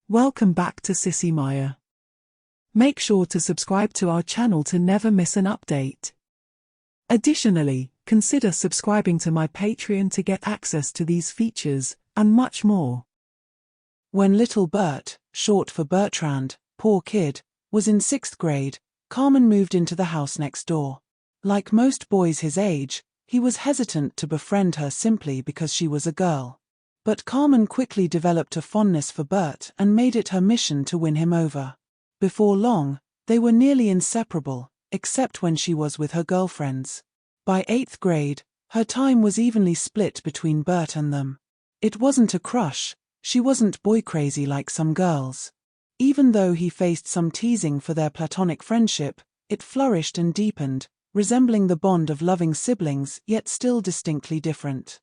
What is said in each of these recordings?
Welcome back to Sissy Maya. Make sure to subscribe to our channel to never miss an update. Additionally, consider subscribing to my Patreon to get access to these features, and much more. When little Bert, short for Bertrand, poor kid, was in 6th grade, Carmen moved into the house next door. Like most boys his age, he was hesitant to befriend her simply because she was a girl. But Carmen quickly developed a fondness for Bert and made it her mission to win him over. Before long, they were nearly inseparable, except when she was with her girlfriends. By 8th grade, her time was evenly split between Bert and them. It wasn't a crush, she wasn't boy-crazy like some girls. Even though he faced some teasing for their platonic friendship, it flourished and deepened, resembling the bond of loving siblings yet still distinctly different.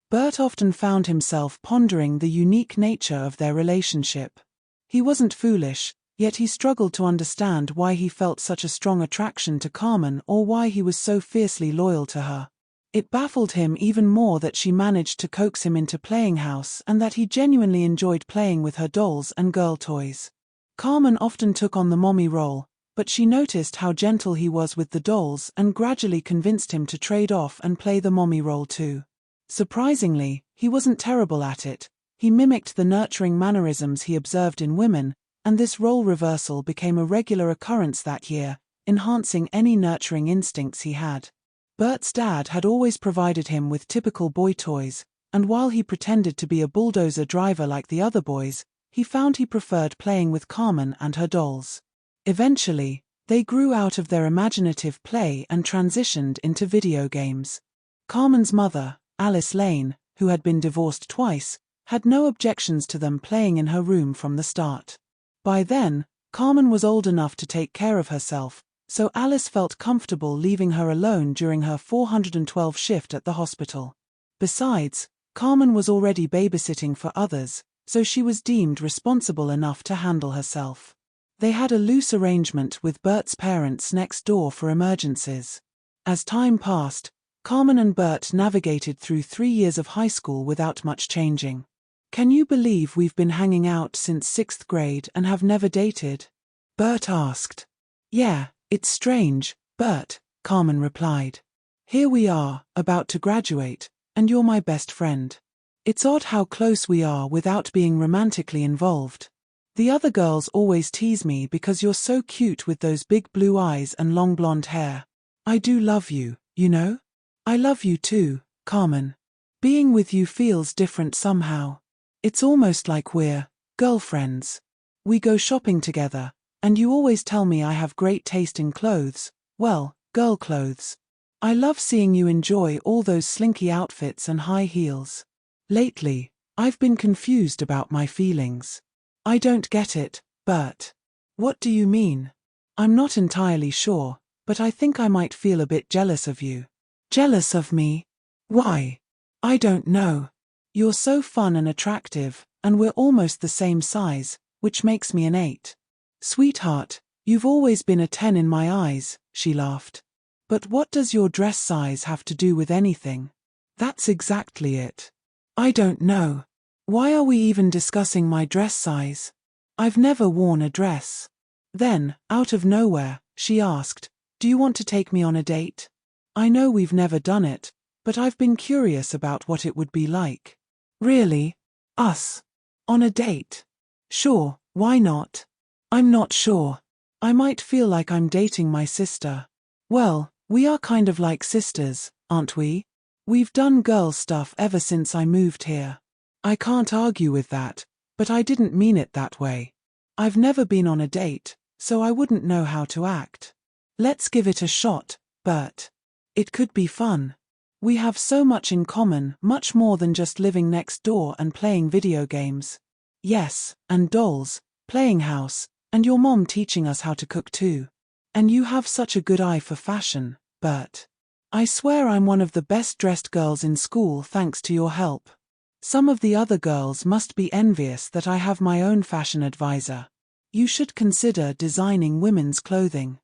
Bert often found himself pondering the unique nature of their relationship. He wasn't foolish, yet he struggled to understand why he felt such a strong attraction to Carmen or why he was so fiercely loyal to her. It baffled him even more that she managed to coax him into playing house and that he genuinely enjoyed playing with her dolls and girl toys. Carmen often took on the mommy role, but she noticed how gentle he was with the dolls and gradually convinced him to trade off and play the mommy role too. Surprisingly, he wasn't terrible at it. He mimicked the nurturing mannerisms he observed in women, and this role reversal became a regular occurrence that year, enhancing any nurturing instincts he had. Bert's dad had always provided him with typical boy toys, and while he pretended to be a bulldozer driver like the other boys, he found he preferred playing with Carmen and her dolls. Eventually, they grew out of their imaginative play and transitioned into video games. Carmen's mother, Alice Lane, who had been divorced twice, had no objections to them playing in her room from the start. By then, Carmen was old enough to take care of herself, so Alice felt comfortable leaving her alone during her 412 shift at the hospital. Besides, Carmen was already babysitting for others, so she was deemed responsible enough to handle herself. They had a loose arrangement with Bert's parents next door for emergencies. As time passed, Carmen and Bert navigated through 3 years of high school without much changing. "Can you believe we've been hanging out since 6th grade and have never dated?" Bert asked. "Yeah, it's strange, Bert," Carmen replied. "Here we are, about to graduate, and you're my best friend. It's odd how close we are without being romantically involved. The other girls always tease me because you're so cute with those big blue eyes and long blonde hair. I do love you, you know? I love you too, Carmen. Being with you feels different somehow. It's almost like we're girlfriends. We go shopping together, and you always tell me I have great taste in clothes, well, girl clothes. I love seeing you enjoy all those slinky outfits and high heels. Lately, I've been confused about my feelings. I don't get it, Bert. What do you mean? I'm not entirely sure, but I think I might feel a bit jealous of you." "Jealous of me? Why? I don't know. You're so fun and attractive, and we're almost the same size, which makes me an 8. Sweetheart, you've always been a 10 in my eyes," she laughed. "But what does your dress size have to do with anything?" "That's exactly it. I don't know. Why are we even discussing my dress size? I've never worn a dress." Then, out of nowhere, she asked, "Do you want to take me on a date? I know we've never done it, but I've been curious about what it would be like." "Really? Us? On a date? Sure, why not? I'm not sure. I might feel like I'm dating my sister." "Well, we are kind of like sisters, aren't we? We've done girl stuff ever since I moved here." "I can't argue with that, but I didn't mean it that way. I've never been on a date, so I wouldn't know how to act." "Let's give it a shot, Bert. It could be fun. We have so much in common, much more than just living next door and playing video games." "Yes, and dolls, playing house, and your mom teaching us how to cook too. And you have such a good eye for fashion, Bert. I swear I'm one of the best dressed girls in school thanks to your help. Some of the other girls must be envious that I have my own fashion advisor. You should consider designing women's clothing."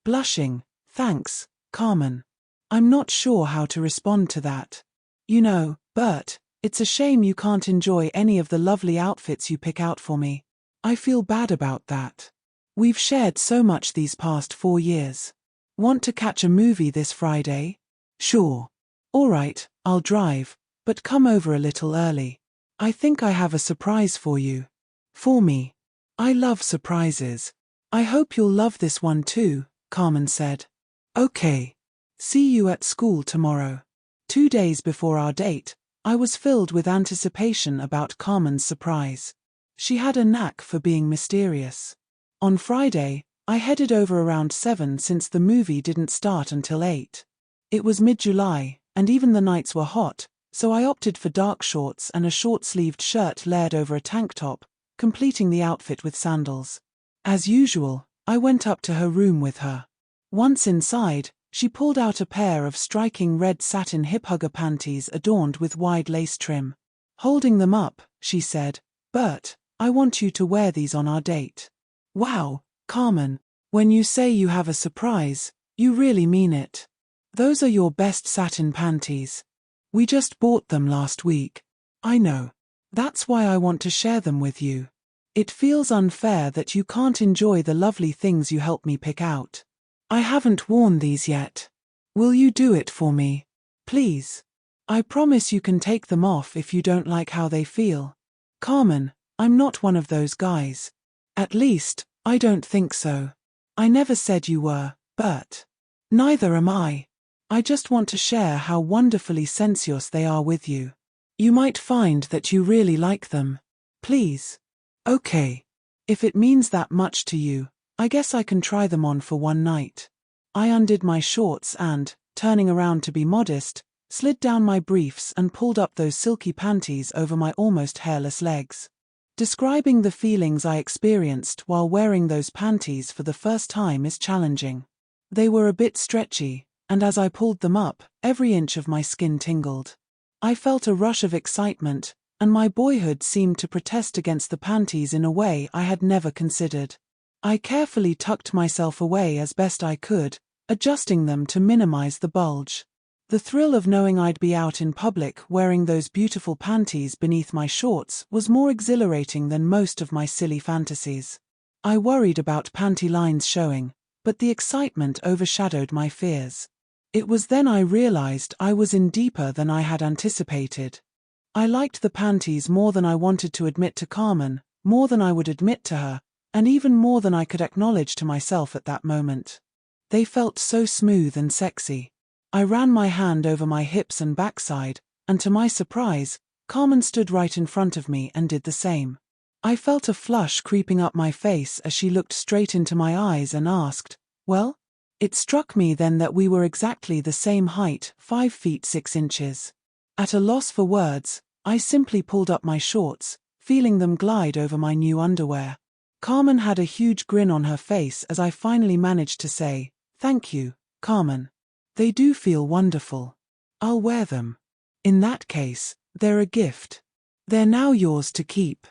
Blushing, "Thanks, Carmen. I'm not sure how to respond to that. You know, Bert, it's a shame you can't enjoy any of the lovely outfits you pick out for me. I feel bad about that. We've shared so much these past 4 years. Want to catch a movie this Friday? Sure. All right, I'll drive, but come over a little early. I think I have a surprise for you. For me. I love surprises. I hope you'll love this one too, Carmen said. Okay. See you at school tomorrow. 2 days before our date, I was filled with anticipation about Carmen's surprise. She had a knack for being mysterious. On Friday, I headed over around 7 since the movie didn't start until 8. It was mid-July, and even the nights were hot, so I opted for dark shorts and a short-sleeved shirt layered over a tank top, completing the outfit with sandals. As usual, I went up to her room with her. Once inside, she pulled out a pair of striking red satin hip-hugger panties adorned with wide lace trim. Holding them up, she said, "Bert, I want you to wear these on our date." Wow, Carmen, when you say you have a surprise, you really mean it. Those are your best satin panties. We just bought them last week. I know. That's why I want to share them with you. It feels unfair that you can't enjoy the lovely things you helped me pick out. I haven't worn these yet. Will you do it for me? Please. I promise you can take them off if you don't like how they feel. Carmen, I'm not one of those guys. At least, I don't think so. I never said you were, Bert. Neither am I. I just want to share how wonderfully sensuous they are with you. You might find that you really like them. Please. Okay. If it means that much to you, I guess I can try them on for one night. I undid my shorts and, turning around to be modest, slid down my briefs and pulled up those silky panties over my almost hairless legs. Describing the feelings I experienced while wearing those panties for the first time is challenging. They were a bit stretchy, and as I pulled them up, every inch of my skin tingled. I felt a rush of excitement, and my boyhood seemed to protest against the panties in a way I had never considered. I carefully tucked myself away as best I could, adjusting them to minimize the bulge. The thrill of knowing I'd be out in public wearing those beautiful panties beneath my shorts was more exhilarating than most of my silly fantasies. I worried about panty lines showing, but the excitement overshadowed my fears. It was then I realized I was in deeper than I had anticipated. I liked the panties more than I wanted to admit to Carmen, more than I would admit to her, and even more than I could acknowledge to myself at that moment. They felt so smooth and sexy. I ran my hand over my hips and backside, and to my surprise, Carmen stood right in front of me and did the same. I felt a flush creeping up my face as she looked straight into my eyes and asked, "Well?" It struck me then that we were exactly the same height, 5 feet 6 inches. At a loss for words, I simply pulled up my shorts, feeling them glide over my new underwear. Carmen had a huge grin on her face as I finally managed to say, "Thank you, Carmen. They do feel wonderful. I'll wear them. In that case, they're a gift. They're now yours to keep.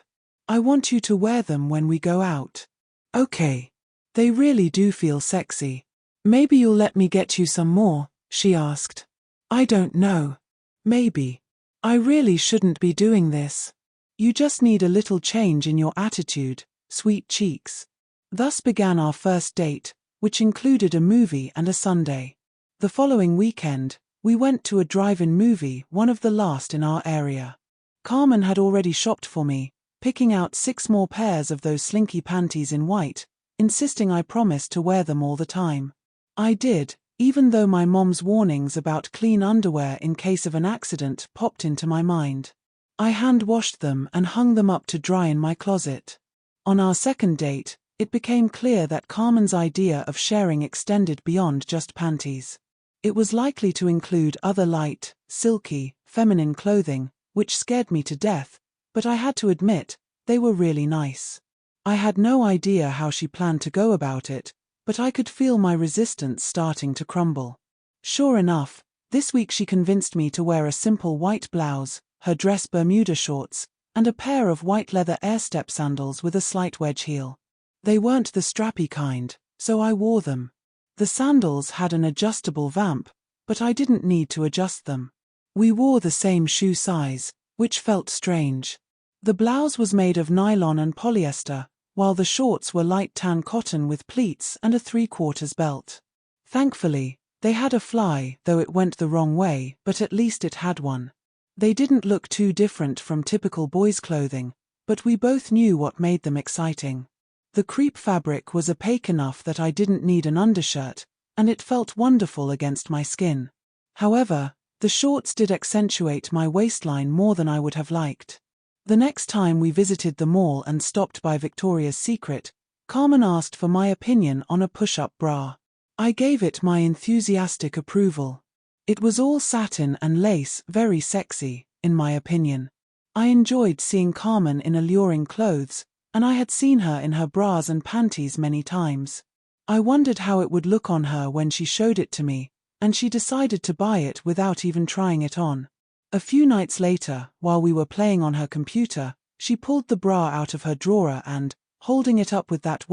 I want you to wear them when we go out." "Okay. They really do feel sexy. Maybe you'll let me get you some more," she asked. "I don't know. Maybe. I really shouldn't be doing this. You just need a little change in your attitude, sweet cheeks." Thus began our first date, which included a movie and a sundae. The following weekend, we went to a drive-in movie, one of the last in our area. Carmen had already shopped for me, picking out 6 more pairs of those slinky panties in white, insisting I promised to wear them all the time. I did, even though my mom's warnings about clean underwear in case of an accident popped into my mind. I hand-washed them and hung them up to dry in my closet. On our second date, it became clear that Carmen's idea of sharing extended beyond just panties. It was likely to include other light, silky, feminine clothing, which scared me to death, but I had to admit, they were really nice. I had no idea how she planned to go about it, but I could feel my resistance starting to crumble. Sure enough, this week she convinced me to wear a simple white blouse, her dress Bermuda shorts, and a pair of white leather air-step sandals with a slight wedge heel. They weren't the strappy kind, so I wore them. The sandals had an adjustable vamp, but I didn't need to adjust them. We wore the same shoe size, which felt strange. The blouse was made of nylon and polyester, while the shorts were light tan cotton with pleats and a 3/4 belt. Thankfully, they had a fly, though it went the wrong way, but at least it had one. They didn't look too different from typical boys' clothing, but we both knew what made them exciting. The crepe fabric was opaque enough that I didn't need an undershirt, and it felt wonderful against my skin. However, the shorts did accentuate my waistline more than I would have liked. The next time we visited the mall and stopped by Victoria's Secret, Carmen asked for my opinion on a push-up bra. I gave it my enthusiastic approval. It was all satin and lace, very sexy, in my opinion. I enjoyed seeing Carmen in alluring clothes, and I had seen her in her bras and panties many times. I wondered how it would look on her when she showed it to me, and she decided to buy it without even trying it on. A few nights later, while we were playing on her computer, she pulled the bra out of her drawer and, holding it up with that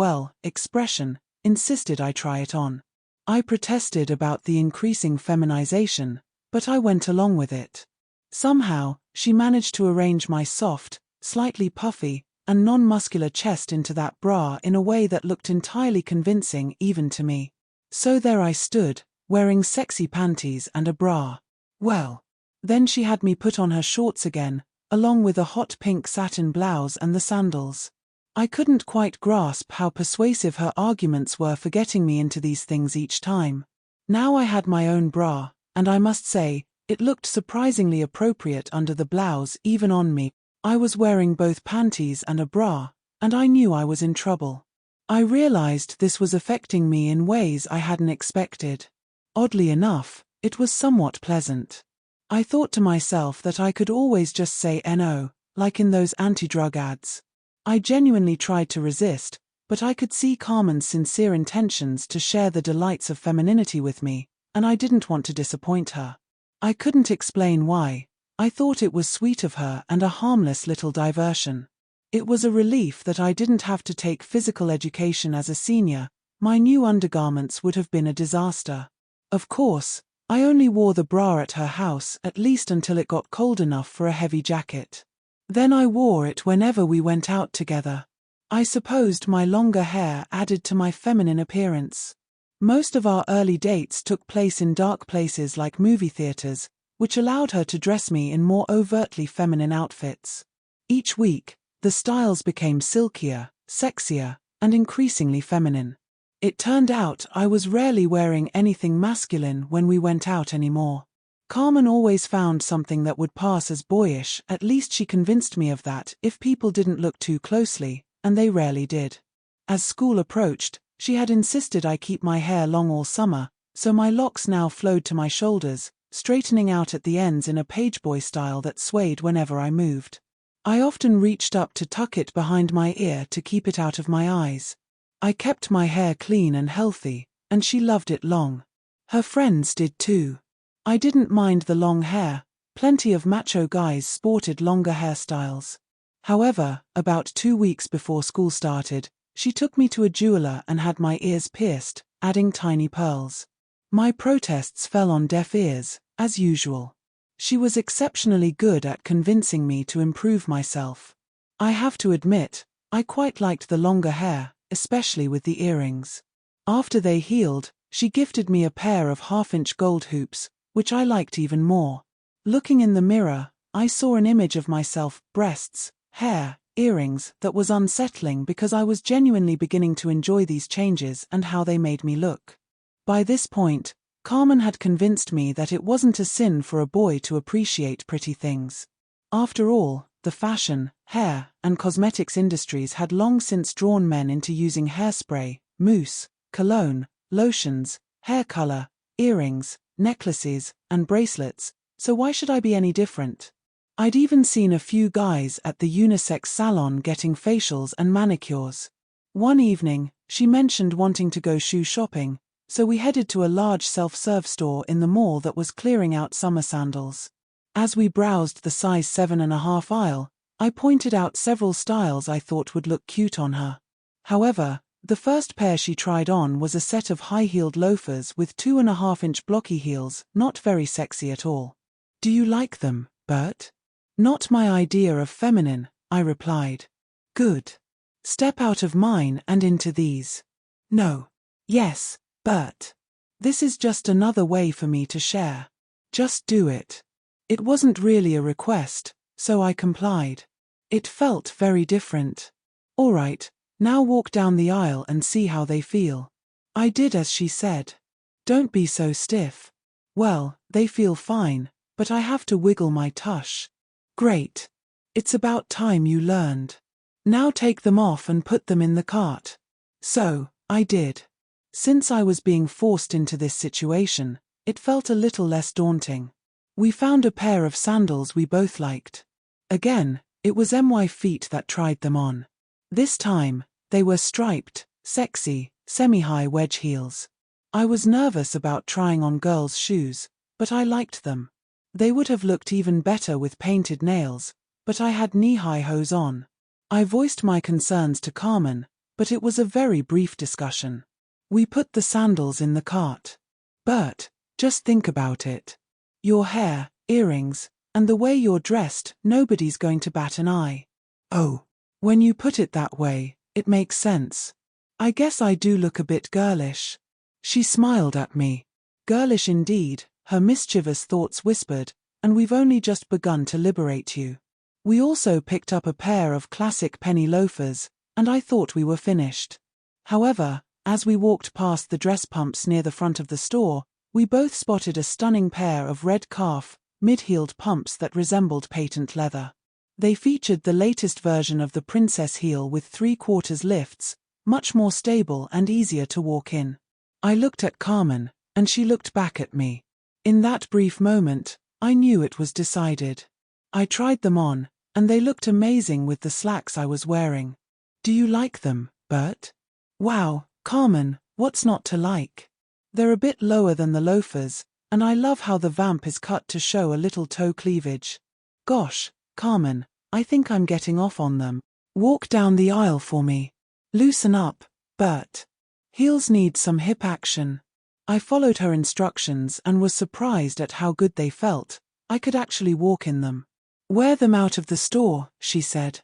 expression, insisted I try it on. I protested about the increasing feminization, but I went along with it. Somehow, she managed to arrange my soft, slightly puffy, and non-muscular chest into that bra in a way that looked entirely convincing even to me. So there I stood, wearing sexy panties and a bra. Well, then she had me put on her shorts again, along with a hot pink satin blouse and the sandals. I couldn't quite grasp how persuasive her arguments were for getting me into these things each time. Now I had my own bra, and I must say, it looked surprisingly appropriate under the blouse even on me. I was wearing both panties and a bra, and I knew I was in trouble. I realized this was affecting me in ways I hadn't expected. Oddly enough, it was somewhat pleasant. I thought to myself that I could always just say no, like in those anti-drug ads. I genuinely tried to resist, but I could see Carmen's sincere intentions to share the delights of femininity with me, and I didn't want to disappoint her. I couldn't explain why. I thought it was sweet of her and a harmless little diversion. It was a relief that I didn't have to take physical education as a senior. My new undergarments would have been a disaster. Of course, I only wore the bra at her house at least until it got cold enough for a heavy jacket. Then I wore it whenever we went out together. I supposed my longer hair added to my feminine appearance. Most of our early dates took place in dark places like movie theaters, which allowed her to dress me in more overtly feminine outfits. Each week, the styles became silkier, sexier, and increasingly feminine. It turned out I was rarely wearing anything masculine when we went out anymore. Carmen always found something that would pass as boyish, at least she convinced me of that if people didn't look too closely, and they rarely did. As school approached, she had insisted I keep my hair long all summer, so my locks now flowed to my shoulders, straightening out at the ends in a pageboy style that swayed whenever I moved. I often reached up to tuck it behind my ear to keep it out of my eyes. I kept my hair clean and healthy, and she loved it long. Her friends did too. I didn't mind the long hair, plenty of macho guys sported longer hairstyles. However, about 2 weeks before school started, she took me to a jeweler and had my ears pierced, adding tiny pearls. My protests fell on deaf ears, as usual. She was exceptionally good at convincing me to improve myself. I have to admit, I quite liked the longer hair, especially with the earrings. After they healed, she gifted me a pair of half-inch gold hoops, which I liked even more. Looking in the mirror, I saw an image of myself, breasts, hair, earrings, that was unsettling because I was genuinely beginning to enjoy these changes and how they made me look. By this point, Carmen had convinced me that it wasn't a sin for a boy to appreciate pretty things. After all, the fashion, hair, and cosmetics industries had long since drawn men into using hairspray, mousse, cologne, lotions, hair color, earrings, necklaces, and bracelets, so why should I be any different? I'd even seen a few guys at the unisex salon getting facials and manicures. One evening, she mentioned wanting to go shoe shopping, so we headed to a large self-serve store in the mall that was clearing out summer sandals. As we browsed the size 7.5 aisle, I pointed out several styles I thought would look cute on her. However, the first pair she tried on was a set of high-heeled loafers with 2.5-inch blocky heels, not very sexy at all. "Do you like them, Bert?" "Not my idea of feminine," I replied. "Good. Step out of mine and into these. No. Yes, Bert. This is just another way for me to share. Just do it. It wasn't really a request, so I complied. It felt very different. All right, now walk down the aisle and see how they feel. I did as she said. Don't be so stiff. Well, they feel fine, but I have to wiggle my tush. Great. It's about time you learned. Now take them off and put them in the cart. So, I did. Since I was being forced into this situation, it felt a little less daunting. We found a pair of sandals we both liked. Again, it was my feet that tried them on. This time, they were striped, sexy, semi-high wedge heels. I was nervous about trying on girls' shoes, but I liked them. They would have looked even better with painted nails, but I had knee-high hose on. I voiced my concerns to Carmen, but it was a very brief discussion. We put the sandals in the cart. Bert, just think about it. Your hair, earrings, and the way you're dressed, nobody's going to bat an eye. Oh, when you put it that way, it makes sense. I guess I do look a bit girlish. She smiled at me. Girlish indeed, her mischievous thoughts whispered, and we've only just begun to liberate you. We also picked up a pair of classic penny loafers, and I thought we were finished. However, as we walked past the dress pumps near the front of the store, we both spotted a stunning pair of red calf, mid-heeled pumps that resembled patent leather. They featured the latest version of the princess heel with 3/4 lifts, much more stable and easier to walk in. I looked at Carmen, and she looked back at me. In that brief moment, I knew it was decided. I tried them on, and they looked amazing with the slacks I was wearing. Do you like them, Bert? Wow, Carmen, what's not to like? They're a bit lower than the loafers, and I love how the vamp is cut to show a little toe cleavage. Gosh, Carmen, I think I'm getting off on them. Walk down the aisle for me. Loosen up, Bert. Heels need some hip action. I followed her instructions and was surprised at how good they felt. I could actually walk in them. Wear them out of the store, she said.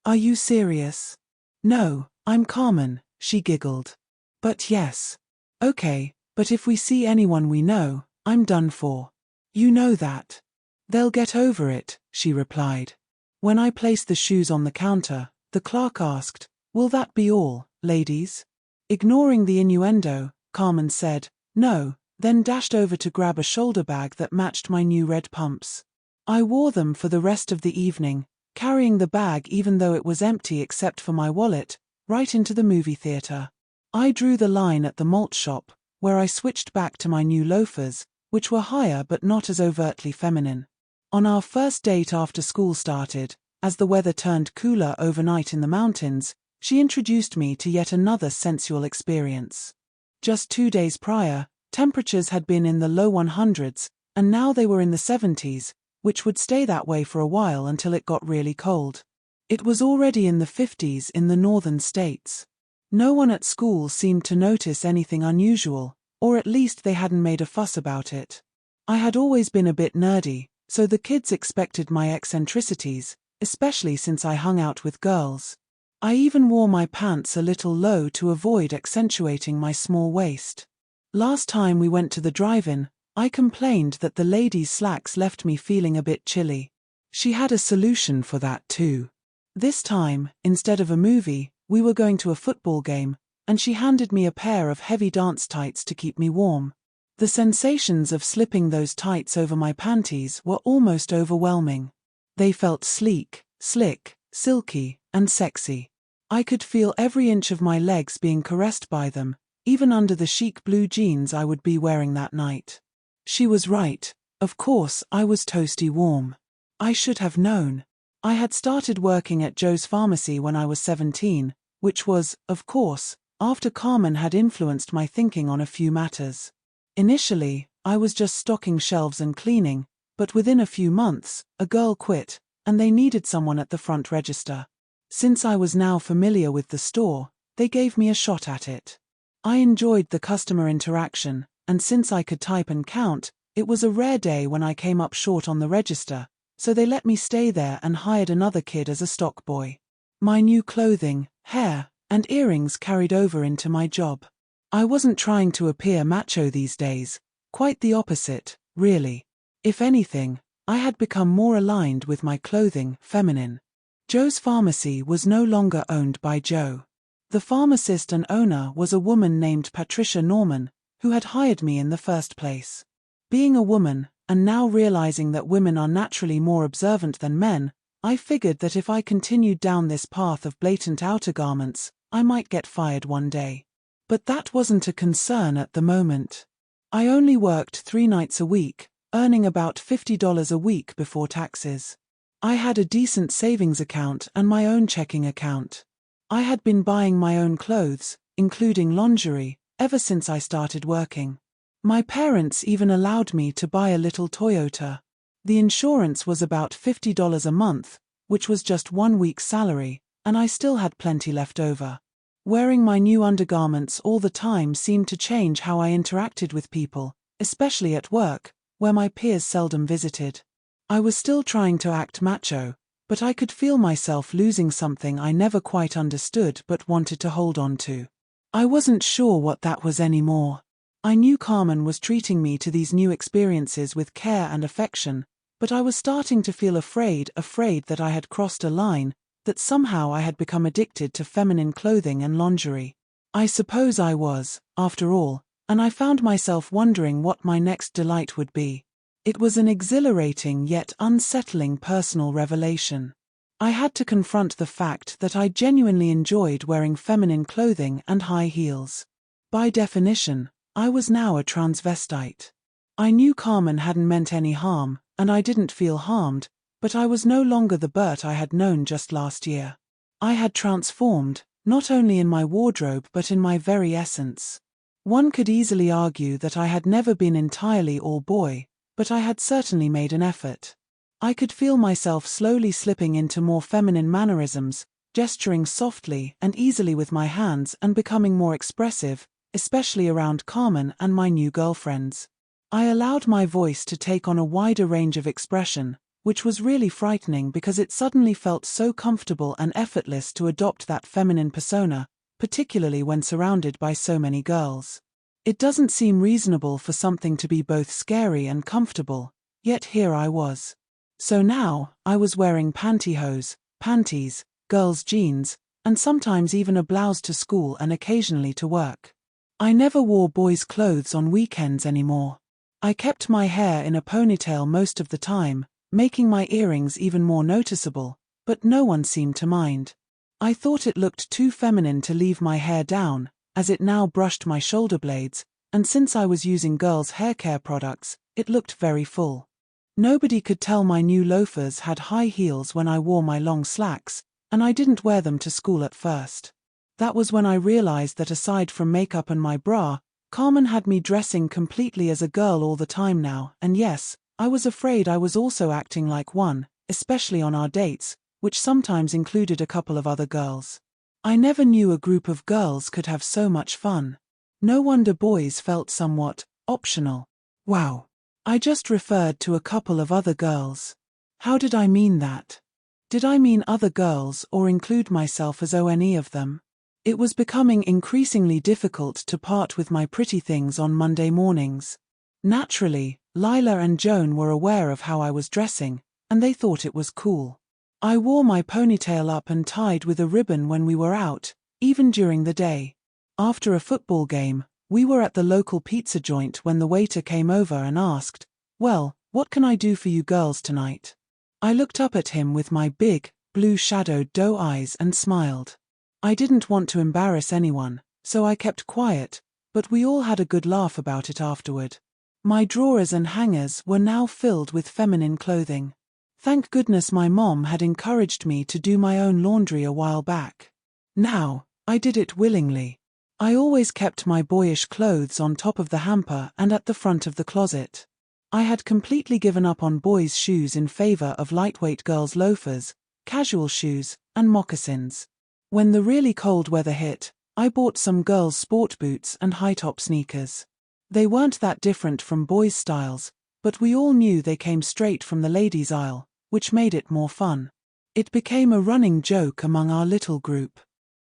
Are you serious? No, I'm Carmen, she giggled. But yes. Okay, but if we see anyone we know, I'm done for. You know that. They'll get over it, she replied. When I placed the shoes on the counter, the clerk asked, will that be all, ladies? Ignoring the innuendo, Carmen said, no, then dashed over to grab a shoulder bag that matched my new red pumps. I wore them for the rest of the evening, carrying the bag even though it was empty except for my wallet, right into the movie theater. I drew the line at the malt shop, where I switched back to my new loafers, which were higher but not as overtly feminine. On our first date after school started, as the weather turned cooler overnight in the mountains, she introduced me to yet another sensual experience. Just 2 days prior, temperatures had been in the low 100s, and now they were in the 70s, which would stay that way for a while until it got really cold. It was already in the 50s in the northern states. No one at school seemed to notice anything unusual, or at least they hadn't made a fuss about it. I had always been a bit nerdy, so the kids expected my eccentricities, especially since I hung out with girls. I even wore my pants a little low to avoid accentuating my small waist. Last time we went to the drive-in, I complained that the ladies' slacks left me feeling a bit chilly. She had a solution for that too. This time, instead of a movie, we were going to a football game, and she handed me a pair of heavy dance tights to keep me warm. The sensations of slipping those tights over my panties were almost overwhelming. They felt sleek, slick, silky, and sexy. I could feel every inch of my legs being caressed by them, even under the chic blue jeans I would be wearing that night. She was right. Of course, I was toasty warm. I should have known. I had started working at Joe's Pharmacy when I was 17, which was, of course, after Carmen had influenced my thinking on a few matters. Initially, I was just stocking shelves and cleaning, but within a few months, a girl quit, and they needed someone at the front register. Since I was now familiar with the store, they gave me a shot at it. I enjoyed the customer interaction, and since I could type and count, it was a rare day when I came up short on the register, so they let me stay there and hired another kid as a stock boy. My new clothing, hair, and earrings carried over into my job. I wasn't trying to appear macho these days, quite the opposite, really. If anything, I had become more aligned with my clothing, feminine. Joe's pharmacy was no longer owned by Joe. The pharmacist and owner was a woman named Patricia Norman, who had hired me in the first place. Being a woman, and now realizing that women are naturally more observant than men, I figured that if I continued down this path of blatant outer garments, I might get fired one day. But that wasn't a concern at the moment. I only worked 3 nights a week, earning about $50 a week before taxes. I had a decent savings account and my own checking account. I had been buying my own clothes, including lingerie, ever since I started working. My parents even allowed me to buy a little Toyota. The insurance was about $50 a month, which was just 1 week's salary, and I still had plenty left over. Wearing my new undergarments all the time seemed to change how I interacted with people, especially at work, where my peers seldom visited. I was still trying to act macho, but I could feel myself losing something I never quite understood but wanted to hold on to. I wasn't sure what that was anymore. I knew Carmen was treating me to these new experiences with care and affection, but I was starting to feel afraid that I had crossed a line, that somehow I had become addicted to feminine clothing and lingerie. I suppose I was, after all, and I found myself wondering what my next delight would be. It was an exhilarating yet unsettling personal revelation. I had to confront the fact that I genuinely enjoyed wearing feminine clothing and high heels. By definition, I was now a transvestite. I knew Carmen hadn't meant any harm, and I didn't feel harmed, but I was no longer the Bert I had known just last year. I had transformed, not only in my wardrobe but in my very essence. One could easily argue that I had never been entirely all boy, but I had certainly made an effort. I could feel myself slowly slipping into more feminine mannerisms, gesturing softly and easily with my hands and becoming more expressive, especially around Carmen and my new girlfriends. I allowed my voice to take on a wider range of expression, which was really frightening because it suddenly felt so comfortable and effortless to adopt that feminine persona, particularly when surrounded by so many girls. It doesn't seem reasonable for something to be both scary and comfortable, yet here I was. So now, I was wearing pantyhose, panties, girls' jeans, and sometimes even a blouse to school and occasionally to work. I never wore boys' clothes on weekends anymore. I kept my hair in a ponytail most of the time, making my earrings even more noticeable, but no one seemed to mind. I thought it looked too feminine to leave my hair down, as it now brushed my shoulder blades, and since I was using girls' hair care products, it looked very full. Nobody could tell my new loafers had high heels when I wore my long slacks, and I didn't wear them to school at first. That was when I realized that aside from makeup and my bra, Carmen had me dressing completely as a girl all the time now, and yes, I was afraid I was also acting like one, especially on our dates, which sometimes included a couple of other girls. I never knew a group of girls could have so much fun. No wonder boys felt somewhat optional. Wow. I just referred to a couple of other girls. How did I mean that? Did I mean other girls or include myself as any of them? It was becoming increasingly difficult to part with my pretty things on Monday mornings. Naturally, Lila and Joan were aware of how I was dressing, and they thought it was cool. I wore my ponytail up and tied with a ribbon when we were out, even during the day. After a football game, we were at the local pizza joint when the waiter came over and asked, "Well, what can I do for you girls tonight?" I looked up at him with my big, blue-shadowed doe eyes and smiled. I didn't want to embarrass anyone, so I kept quiet, but we all had a good laugh about it afterward. My drawers and hangers were now filled with feminine clothing. Thank goodness my mom had encouraged me to do my own laundry a while back. Now, I did it willingly. I always kept my boyish clothes on top of the hamper and at the front of the closet. I had completely given up on boys' shoes in favor of lightweight girls' loafers, casual shoes, and moccasins. When the really cold weather hit, I bought some girls' sport boots and high-top sneakers. They weren't that different from boys' styles, but we all knew they came straight from the ladies' aisle, which made it more fun. It became a running joke among our little group.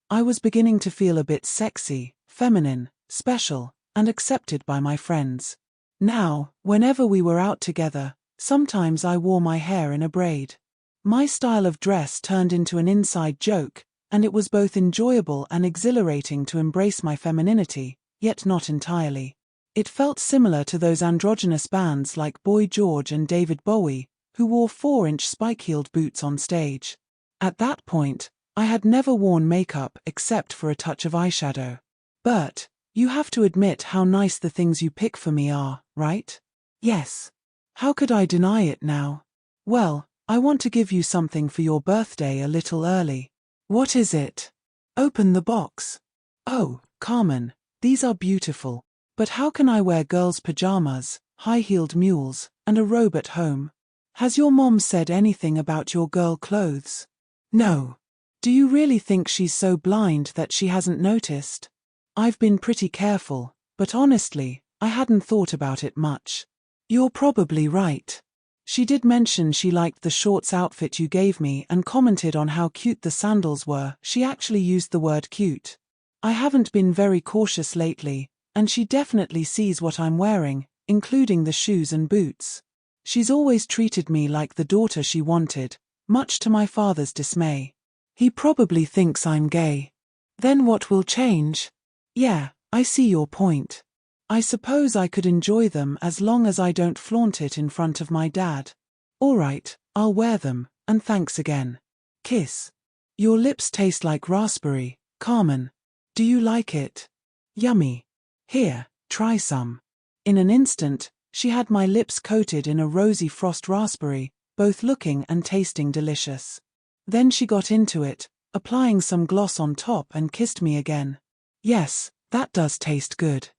I was beginning to feel a bit sexy, feminine, special, and accepted by my friends. Now, whenever we were out together, sometimes I wore my hair in a braid. My style of dress turned into an inside joke, and it was both enjoyable and exhilarating to embrace my femininity, yet not entirely. It felt similar to those androgynous bands like Boy George and David Bowie, who wore 4-inch spike-heeled boots on stage. At that point, I had never worn makeup except for a touch of eyeshadow. Bert, you have to admit how nice the things you pick for me are, right? Yes. How could I deny it now? Well, I want to give you something for your birthday a little early. What is it? Open the box. Oh, Carmen, these are beautiful. But how can I wear girls' pajamas, high-heeled mules, and a robe at home? Has your mom said anything about your girl clothes? No. Do you really think she's so blind that she hasn't noticed? I've been pretty careful, but honestly, I hadn't thought about it much. You're probably right. She did mention she liked the shorts outfit you gave me and commented on how cute the sandals were. She actually used the word cute. I haven't been very cautious lately, and she definitely sees what I'm wearing, including the shoes and boots. She's always treated me like the daughter she wanted, much to my father's dismay. He probably thinks I'm gay. Then what will change? Yeah, I see your point. I suppose I could enjoy them as long as I don't flaunt it in front of my dad. All right, I'll wear them, and thanks again. Kiss. Your lips taste like raspberry, Carmen. Do you like it? Yummy. Here, try some. In an instant, she had my lips coated in a rosy frost raspberry, both looking and tasting delicious. Then she got into it, applying some gloss on top and kissed me again. Yes, that does taste good.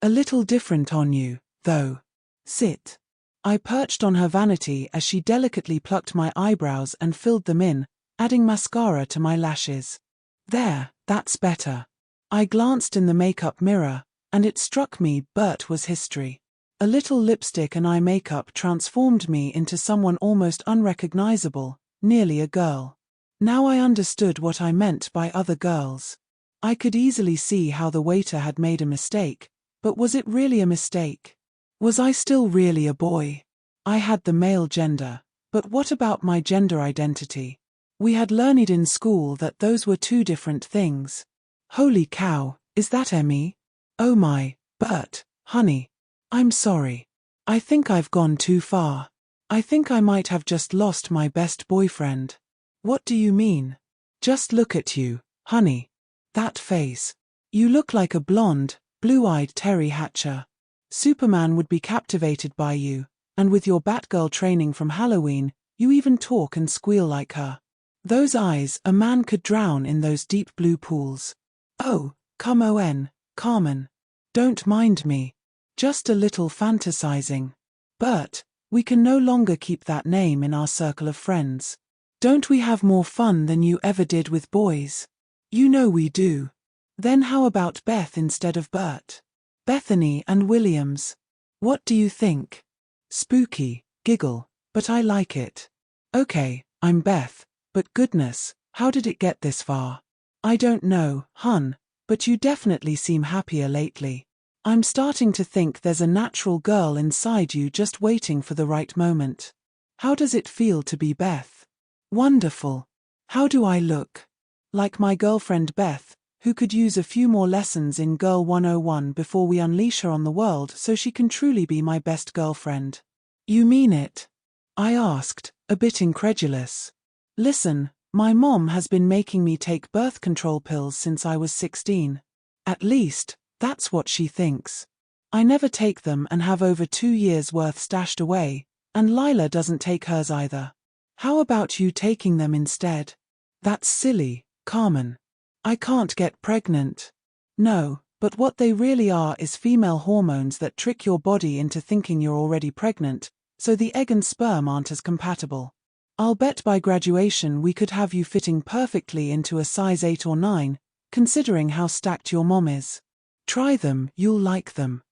A little different on you, though. Sit. I perched on her vanity as she delicately plucked my eyebrows and filled them in, adding mascara to my lashes. There, that's better. I glanced in the makeup mirror, and it struck me Bert was history. A little lipstick and eye makeup transformed me into someone almost unrecognizable, nearly a girl. Now I understood what I meant by other girls. I could easily see how the waiter had made a mistake, but was it really a mistake? Was I still really a boy? I had the male gender, but what about my gender identity? We had learned in school that those were two different things. Holy cow, is that Emmy? Oh my, Bert, honey. I'm sorry. I think I've gone too far. I think I might have just lost my best boyfriend. What do you mean? Just look at you, honey. That face. You look like a blonde, blue-eyed Terry Hatcher. Superman would be captivated by you, and with your Batgirl training from Halloween, you even talk and squeal like her. Those eyes, a man could drown in those deep blue pools. Oh, come on, Carmen. Don't mind me. Just a little fantasizing. Bert, we can no longer keep that name in our circle of friends. Don't we have more fun than you ever did with boys? You know we do. Then how about Beth instead of Bert? Bethany and Williams. What do you think? Spooky, giggle, but I like it. Okay, I'm Beth, but goodness, how did it get this far? I don't know, hun, but you definitely seem happier lately. I'm starting to think there's a natural girl inside you just waiting for the right moment. How does it feel to be Beth? Wonderful. How do I look? Like my girlfriend Beth, who could use a few more lessons in Girl 101 before we unleash her on the world so she can truly be my best girlfriend. You mean it? I asked, a bit incredulous. Listen, my mom has been making me take birth control pills since I was 16. At least, that's what she thinks. I never take them and have over 2 years' worth stashed away, and Lila doesn't take hers either. How about you taking them instead? That's silly, Carmen. I can't get pregnant. No, but what they really are is female hormones that trick your body into thinking you're already pregnant, so the egg and sperm aren't as compatible. I'll bet by graduation we could have you fitting perfectly into a size 8 or 9, considering how stacked your mom is. Try them, you'll like them.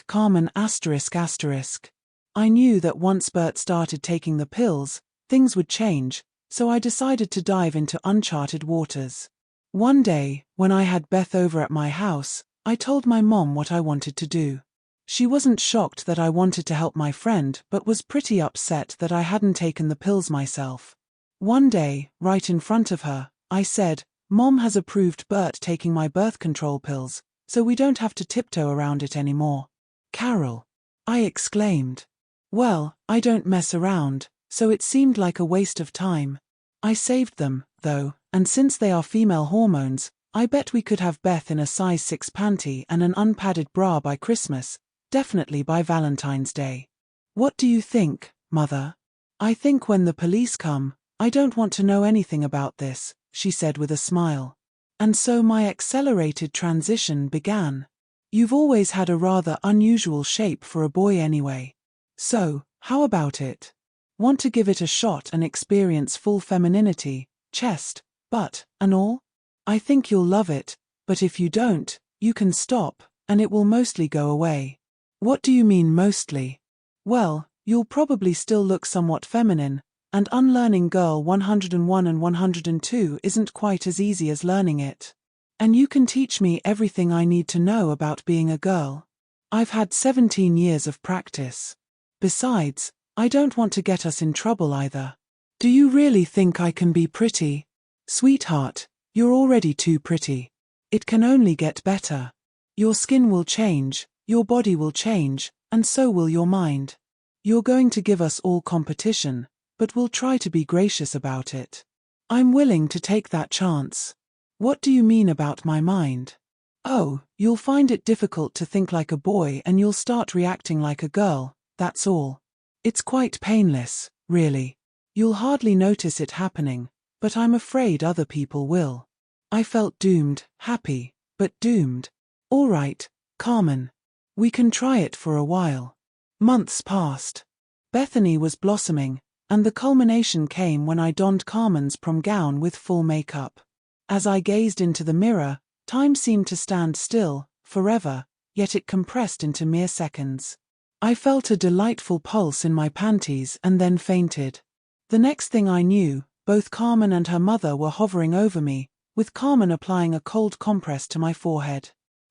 Carmen ***. I knew that once Bert started taking the pills, things would change, so I decided to dive into uncharted waters. One day, when I had Beth over at my house, I told my mom what I wanted to do. She wasn't shocked that I wanted to help my friend, but was pretty upset that I hadn't taken the pills myself. One day, right in front of her, I said, "Mom has approved Bert taking my birth control pills, so we don't have to tiptoe around it anymore." "Carol," I exclaimed. "Well, I don't mess around, so it seemed like a waste of time. I saved them, though, and since they are female hormones, I bet we could have Beth in a size 6 panty and an unpadded bra by Christmas, definitely by Valentine's Day. What do you think, Mother?" "I think when the police come, I don't want to know anything about this," she said with a smile. And so my accelerated transition began. You've always had a rather unusual shape for a boy anyway. So, how about it? Want to give it a shot and experience full femininity, chest, butt, and all? I think you'll love it, but if you don't, you can stop, and it will mostly go away. What do you mean mostly? Well, you'll probably still look somewhat feminine, and unlearning girl 101 and 102 isn't quite as easy as learning it. And you can teach me everything I need to know about being a girl. I've had 17 years of practice. Besides, I don't want to get us in trouble either. Do you really think I can be pretty? Sweetheart, you're already too pretty. It can only get better. Your skin will change, your body will change, and so will your mind. You're going to give us all competition, but we'll try to be gracious about it. I'm willing to take that chance. What do you mean about my mind? Oh, you'll find it difficult to think like a boy and you'll start reacting like a girl, that's all. It's quite painless, really. You'll hardly notice it happening, but I'm afraid other people will. I felt doomed, happy, but doomed. All right, Carmen. We can try it for a while. Months passed. Bethany was blossoming, and the culmination came when I donned Carmen's prom gown with full makeup. As I gazed into the mirror, time seemed to stand still, forever, yet it compressed into mere seconds. I felt a delightful pulse in my panties and then fainted. The next thing I knew, both Carmen and her mother were hovering over me, with Carmen applying a cold compress to my forehead.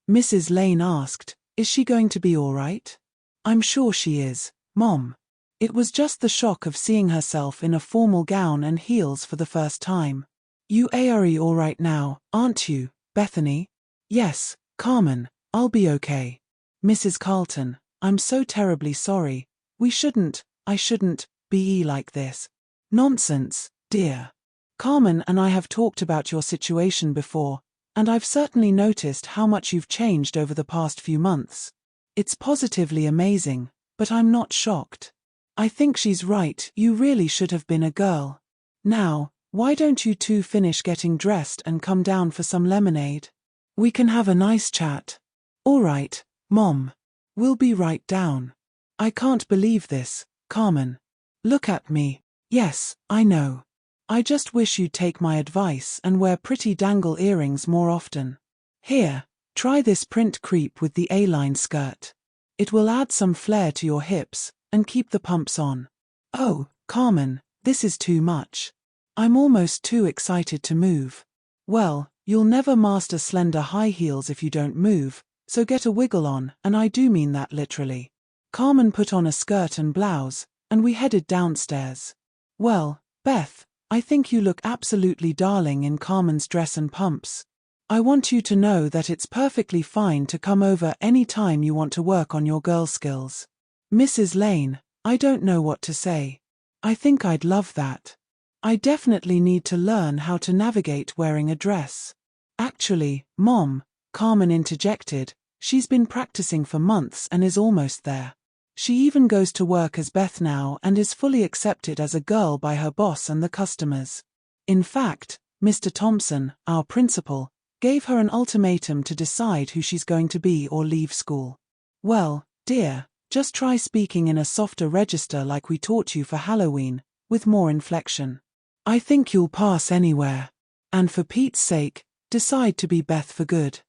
Mrs. Lane asked, "Is she going to be all right?" "I'm sure she is, Mom." It was just the shock of seeing herself in a formal gown and heels for the first time. "You are all right now, aren't you, Bethany?" "Yes, Carmen, I'll be okay." "Mrs. Carlton, I'm so terribly sorry. I shouldn't be like this." "Nonsense, dear. Carmen and I have talked about your situation before, and I've certainly noticed how much you've changed over the past few months. It's positively amazing, but I'm not shocked. I think she's right, you really should have been a girl. Now, why don't you two finish getting dressed and come down for some lemonade? We can have a nice chat." "All right, Mom. We'll be right down." "I can't believe this, Carmen. Look at me." "Yes, I know. I just wish you'd take my advice and wear pretty dangle earrings more often. Here, try this print crepe with the A-line skirt. It will add some flair to your hips and keep the pumps on." "Oh, Carmen, this is too much. I'm almost too excited to move." "Well, you'll never master slender high heels if you don't move, so get a wiggle on, and I do mean that literally." Carmen put on a skirt and blouse, and we headed downstairs. "Well, Beth, I think you look absolutely darling in Carmen's dress and pumps. I want you to know that it's perfectly fine to come over any time you want to work on your girl skills." "Mrs. Lane, I don't know what to say. I think I'd love that. I definitely need to learn how to navigate wearing a dress." "Actually, Mom," Carmen interjected, "she's been practicing for months and is almost there. She even goes to work as Beth now and is fully accepted as a girl by her boss and the customers. In fact, Mr. Thompson, our principal, gave her an ultimatum to decide who she's going to be or leave school." "Well, dear, just try speaking in a softer register like we taught you for Halloween, with more inflection. I think you'll pass anywhere. And for Pete's sake, decide to be Beth for good."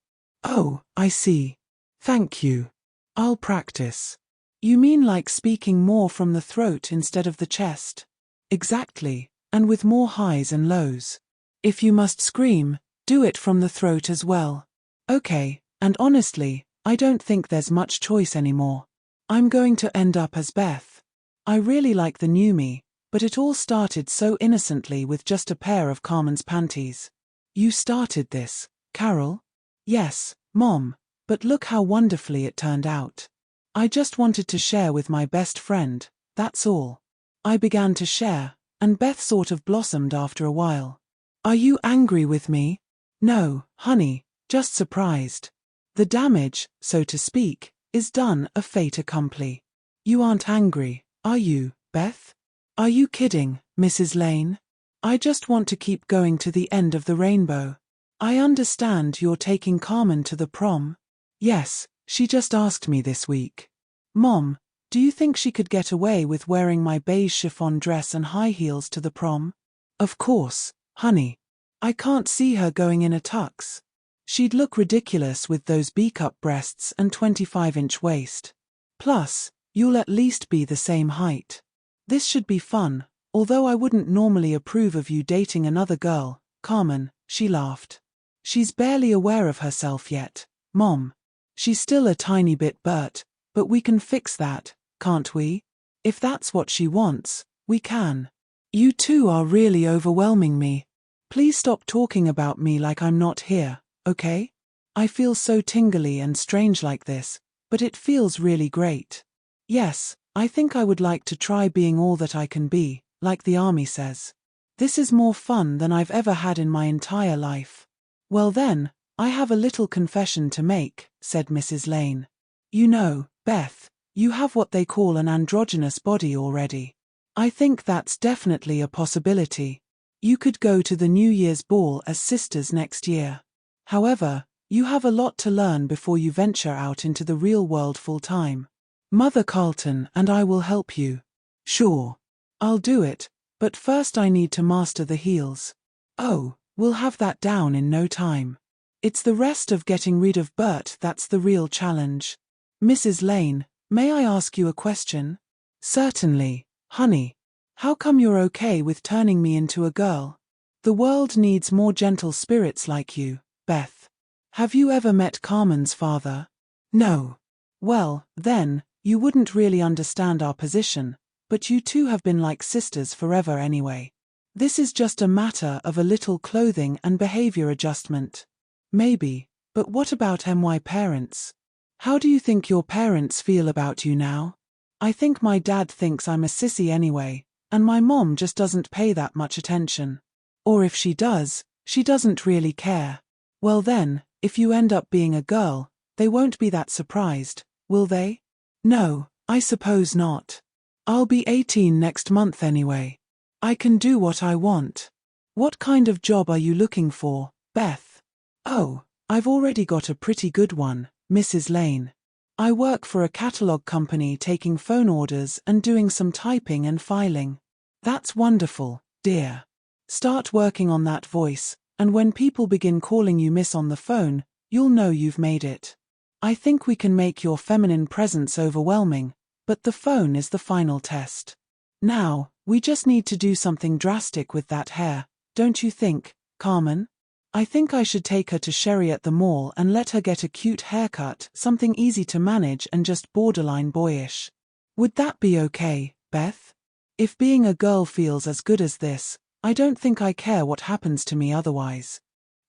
"Oh, I see. Thank you. I'll practice." "You mean like speaking more from the throat instead of the chest?" "Exactly. and with more highs and lows. If you must scream, do it from the throat as well. Okay, and honestly, I don't think there's much choice anymore. I'm going to end up as Beth. I really like the new me, but it all started so innocently with just a pair of Carmen's panties. You started this, Carol? Yes, Mom, but look how wonderfully it turned out. I just wanted to share with my best friend, that's all. I began to share, and Beth sort of blossomed after a while. Are you angry with me? No, honey, just surprised. The damage, so to speak, is done, a fait accompli. You aren't angry, are you, Beth? Are you kidding, Mrs. Lane? I just want to keep going to the end of the rainbow. I understand you're taking Carmen to the prom. Yes, she just asked me this week. Mom, do you think she could get away with wearing my beige chiffon dress and high heels to the prom? Of course, honey. I can't see her going in a tux. She'd look ridiculous with those B-cup breasts and 25-inch waist. Plus, you'll at least be the same height. This should be fun, although I wouldn't normally approve of you dating another girl, Carmen, she laughed. She's barely aware of herself yet, Mom. She's still a tiny bit Bert, but we can fix that, can't we? If that's what she wants, we can. You two are really overwhelming me. Please stop talking about me like I'm not here, okay? I feel so tingly and strange like this, but it feels really great. Yes, I think I would like to try being all that I can be, like the army says. This is more fun than I've ever had in my entire life. Well then, I have a little confession to make, said Mrs. Lane. You know, Beth, you have what they call an androgynous body already. I think that's definitely a possibility. You could go to the New Year's ball as sisters next year. However, you have a lot to learn before you venture out into the real world full-time. Mother Carlton and I will help you. Sure. I'll do it, but first I need to master the heels. Oh, we'll have that down in no time. It's the rest of getting rid of Bert that's the real challenge. Mrs. Lane, may I ask you a question? Certainly, honey. How come you're okay with turning me into a girl? The world needs more gentle spirits like you, Beth. Have you ever met Carmen's father? No. Well, then, you wouldn't really understand our position, but you two have been like sisters forever anyway. This is just a matter of a little clothing and behavior adjustment. Maybe, but what about my parents? How do you think your parents feel about you now? I think my dad thinks I'm a sissy anyway, and my mom just doesn't pay that much attention. Or if she does, she doesn't really care. Well then, if you end up being a girl, they won't be that surprised, will they? No, I suppose not. I'll be 18 next month anyway. I can do what I want. What kind of job are you looking for, Beth? Oh, I've already got a pretty good one, Mrs. Lane. I work for a catalog company taking phone orders and doing some typing and filing. That's wonderful, dear. Start working on that voice, and when people begin calling you miss on the phone, you'll know you've made it. I think we can make your feminine presence overwhelming, but the phone is the final test. Now, we just need to do something drastic with that hair, don't you think, Carmen? I think I should take her to Sherry at the mall and let her get a cute haircut, something easy to manage and just borderline boyish. Would that be okay, Beth? If being a girl feels as good as this, I don't think I care what happens to me otherwise.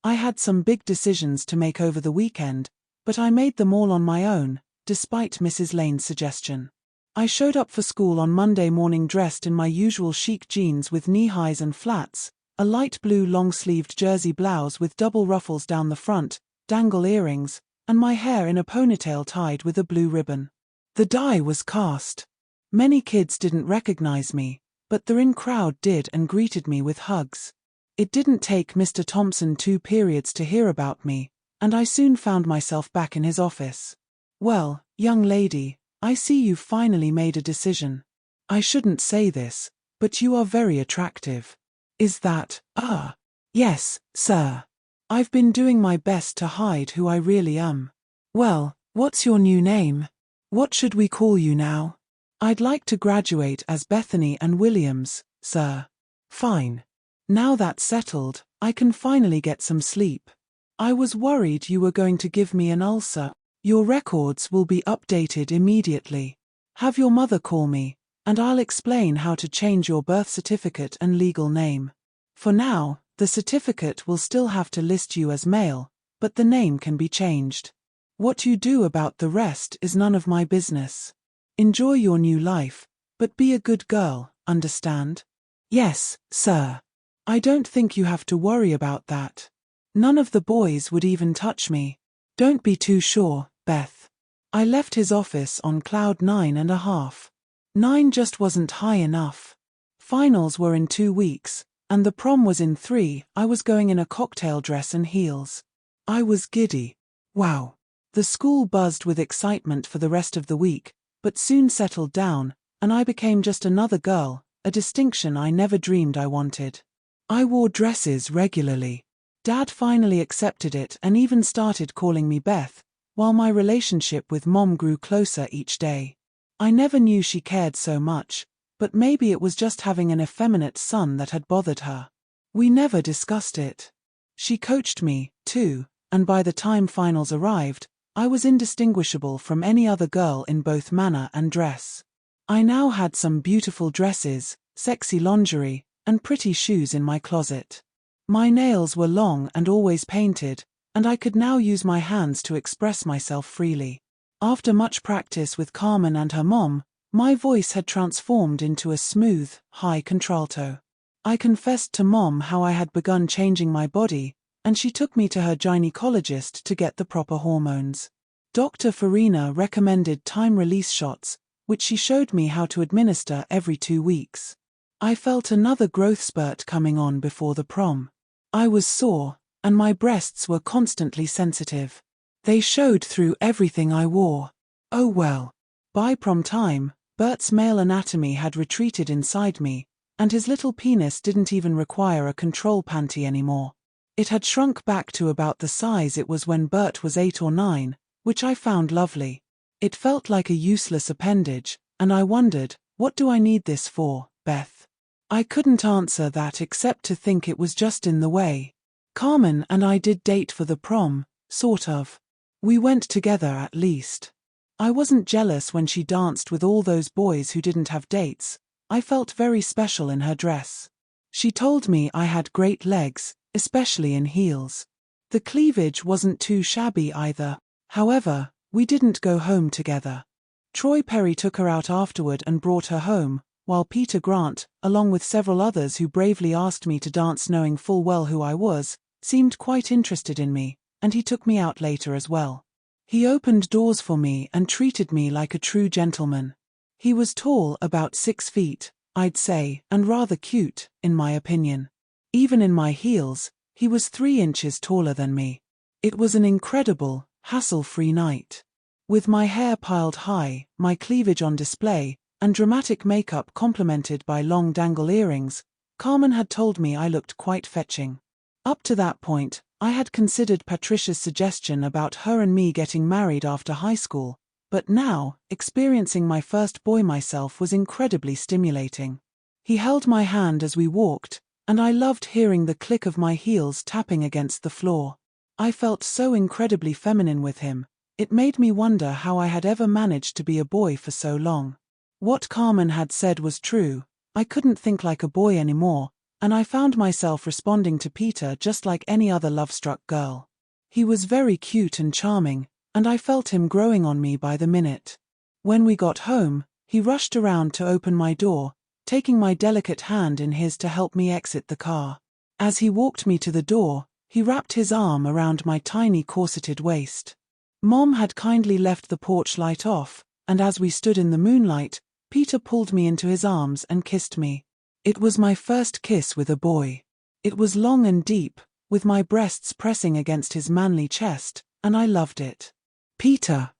I had some big decisions to make over the weekend, but I made them all on my own, despite Mrs. Lane's suggestion. I showed up for school on Monday morning dressed in my usual chic jeans with knee-highs and flats, a light blue long-sleeved jersey blouse with double ruffles down the front, dangle earrings, and my hair in a ponytail tied with a blue ribbon. The die was cast. Many kids didn't recognize me, but the in-crowd did and greeted me with hugs. It didn't take Mr. Thompson 2 periods to hear about me, and I soon found myself back in his office. Well, young lady, I see you've finally made a decision. I shouldn't say this, but you are very attractive. Is that, Yes, sir. I've been doing my best to hide who I really am. Well, what's your new name? What should we call you now? I'd like to graduate as Bethany and Williams, sir. Fine. Now that's settled, I can finally get some sleep. I was worried you were going to give me an ulcer. Your records will be updated immediately. Have your mother call me, and I'll explain how to change your birth certificate and legal name. For now, the certificate will still have to list you as male, but the name can be changed. What you do about the rest is none of my business. Enjoy your new life, but be a good girl, understand? Yes, sir. I don't think you have to worry about that. None of the boys would even touch me. Don't be too sure, Beth. I left his office on cloud 9.5. 9 just wasn't high enough. Finals were in 2 weeks, and the prom was in 3. I was going in a cocktail dress and heels. I was giddy. Wow. The school buzzed with excitement for the rest of the week, but soon settled down, and I became just another girl, a distinction I never dreamed I wanted. I wore dresses regularly. Dad finally accepted it and even started calling me Beth, while my relationship with Mom grew closer each day. I never knew she cared so much, but maybe it was just having an effeminate son that had bothered her. We never discussed it. She coached me, too, and by the time finals arrived, I was indistinguishable from any other girl in both manner and dress. I now had some beautiful dresses, sexy lingerie, and pretty shoes in my closet. My nails were long and always painted, and I could now use my hands to express myself freely. After much practice with Carmen and her mom, my voice had transformed into a smooth, high contralto. I confessed to Mom how I had begun changing my body, and she took me to her gynecologist to get the proper hormones. Dr. Farina recommended time-release shots, which she showed me how to administer every 2 weeks. I felt another growth spurt coming on before the prom. I was sore, and my breasts were constantly sensitive. They showed through everything I wore. Oh well. By prom time, Bert's male anatomy had retreated inside me, and his little penis didn't even require a control panty anymore. It had shrunk back to about the size it was when Bert was 8 or 9, which I found lovely. It felt like a useless appendage, and I wondered, what do I need this for, Beth? I couldn't answer that except to think it was just in the way. Carmen and I did date for the prom, sort of. We went together at least. I wasn't jealous when she danced with all those boys who didn't have dates. I felt very special in her dress. She told me I had great legs, especially in heels. The cleavage wasn't too shabby either. However, we didn't go home together. Troy Perry took her out afterward and brought her home, while Peter Grant, along with several others who bravely asked me to dance knowing full well who I was, seemed quite interested in me, and he took me out later as well. He opened doors for me and treated me like a true gentleman. He was tall, about 6 feet, I'd say, and rather cute, in my opinion. Even in my heels, he was 3 inches taller than me. It was an incredible, hassle-free night. With my hair piled high, my cleavage on display, and dramatic makeup complemented by long dangle earrings, Carmen had told me I looked quite fetching. Up to that point, I had considered Patricia's suggestion about her and me getting married after high school, but now, experiencing my first boy myself was incredibly stimulating. He held my hand as we walked, and I loved hearing the click of my heels tapping against the floor. I felt so incredibly feminine with him. It made me wonder how I had ever managed to be a boy for so long. What Carmen had said was true. I couldn't think like a boy anymore, and I found myself responding to Peter just like any other love-struck girl. He was very cute and charming, and I felt him growing on me by the minute. When we got home, he rushed around to open my door, taking my delicate hand in his to help me exit the car. As he walked me to the door, he wrapped his arm around my tiny corseted waist. Mom had kindly left the porch light off, and as we stood in the moonlight, Peter pulled me into his arms and kissed me. It was my first kiss with a boy. It was long and deep, with my breasts pressing against his manly chest, and I loved it. Peter,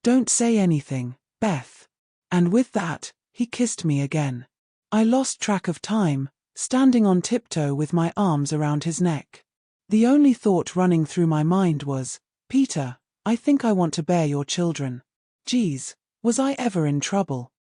don't say anything, Beth. And with that, he kissed me again. I lost track of time, standing on tiptoe with my arms around his neck. The only thought running through my mind was, Peter, I think I want to bear your children. Geez, was I ever in trouble?